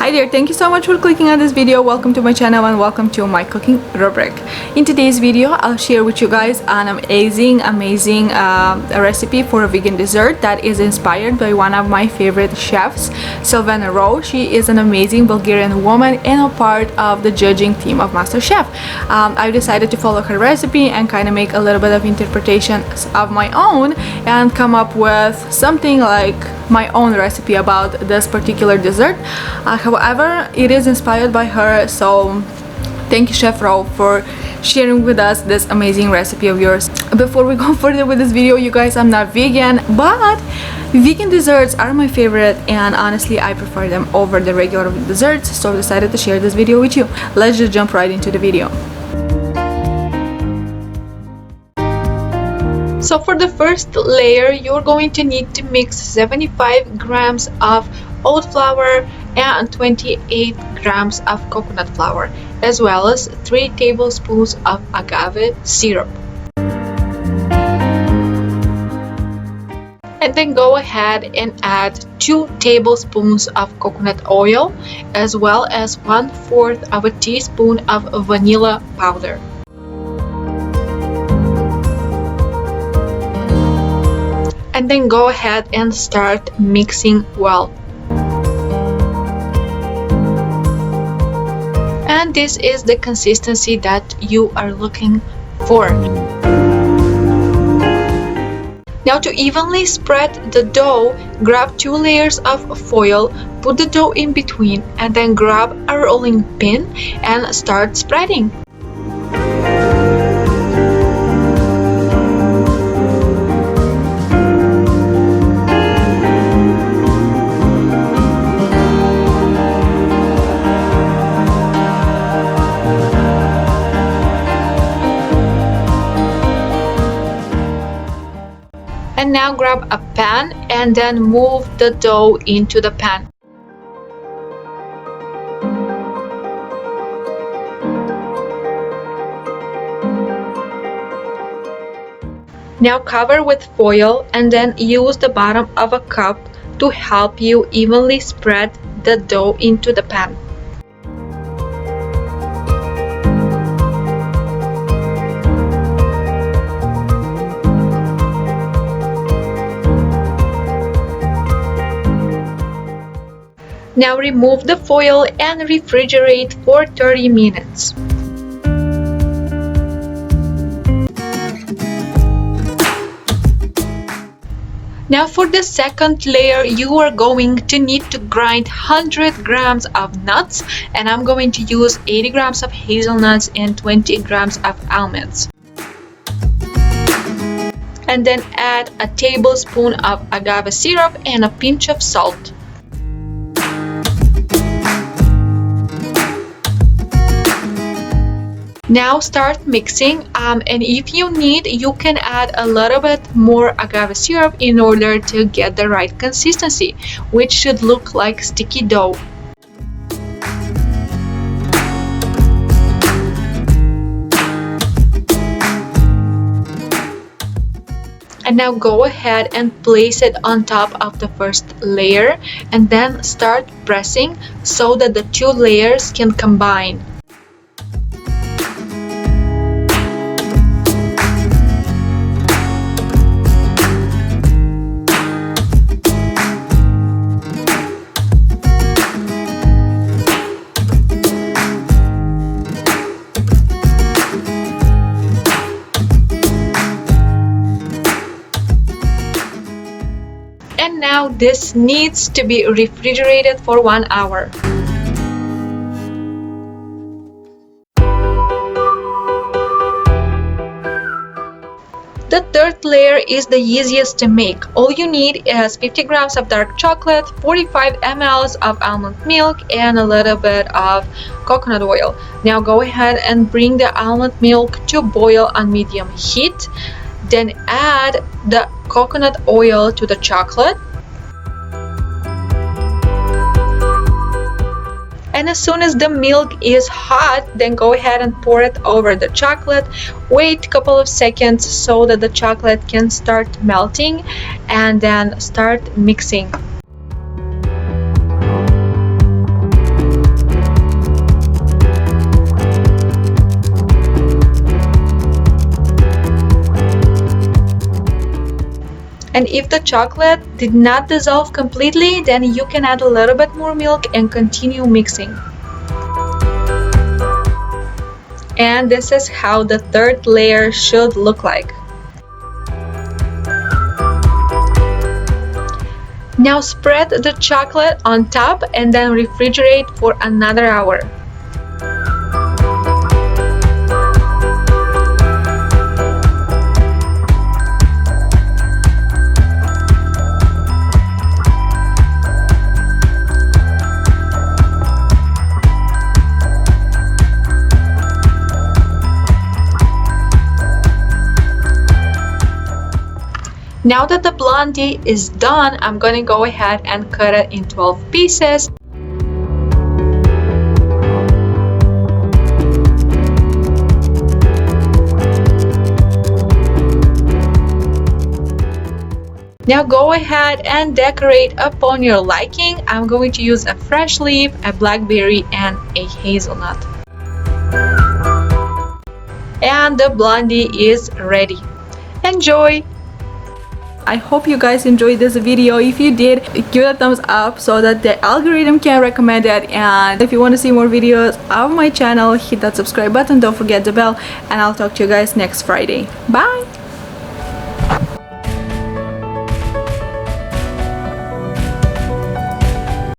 Hi there, thank you so much for clicking on this video. Welcome to my channel and welcome to my cooking rubric. In today's video, I'll share with you guys an amazing recipe for a vegan dessert that is inspired by one of my favorite chefs, Rawe. She is an amazing Bulgarian woman and a part of the judging team of MasterChef. I've decided to follow her recipe and kind of make a little bit of interpretation of my own and come up with something like my own recipe about this particular dessert. However, it is inspired by her, so thank you, Chef Rawe, for sharing with us this amazing recipe of yours. Before we go further with this video, you guys, I'm not vegan, but vegan desserts are my favorite, and honestly I prefer them over the regular desserts, so I decided to share this video with you. Let's just jump right into the video. So for the first layer, you're going to need to mix 75 grams of oat flour and 28 grams of coconut flour, as well as 3 tablespoons of agave syrup. And then go ahead and add 2 tablespoons of coconut oil, as well as 1/4 of a teaspoon of vanilla powder. And then go ahead and start mixing well. And this is the consistency that you are looking for. Now, to evenly spread the dough, grab 2 layers of foil, put the dough in between, and then grab a rolling pin and start spreading. And now grab a pan and then move the dough into the pan. Now cover with foil and then use the bottom of a cup to help you evenly spread the dough into the pan. Now remove the foil and refrigerate for 30 minutes. Now for the second layer, you are going to need to grind 100 grams of nuts, and I'm going to use 80 grams of hazelnuts and 20 grams of almonds. And then add a tablespoon of agave syrup and a pinch of salt. Now start mixing, and if you need, you can add a little bit more agave syrup in order to get the right consistency, which should look like sticky dough. And now go ahead and place it on top of the first layer, and then start pressing so that the 2 layers can combine. And now this needs to be refrigerated for 1 hour. The third layer is the easiest to make. All you need is 50 grams of dark chocolate, 45 ml of almond milk, and a little bit of coconut oil. Now go ahead and bring the almond milk to boil on medium heat. Then add the coconut oil to the chocolate. And as soon as the milk is hot, then go ahead and pour it over the chocolate. Wait a couple of seconds so that the chocolate can start melting, and then start mixing. And if the chocolate did not dissolve completely, then you can add a little bit more milk and continue mixing. And this is how the third layer should look like. Now spread the chocolate on top and then refrigerate for another hour. Now that the blondie is done, I'm going to go ahead and cut it in 12 pieces. Now go ahead and decorate upon your liking. I'm going to use a fresh leaf, a blackberry, and a hazelnut. And the blondie is ready. Enjoy! I hope you guys enjoyed this video. If you did, give it a thumbs up so that the algorithm can recommend it. And if you want to see more videos of my channel, hit that subscribe button, don't forget the bell, and I'll talk to you guys next Friday. Bye!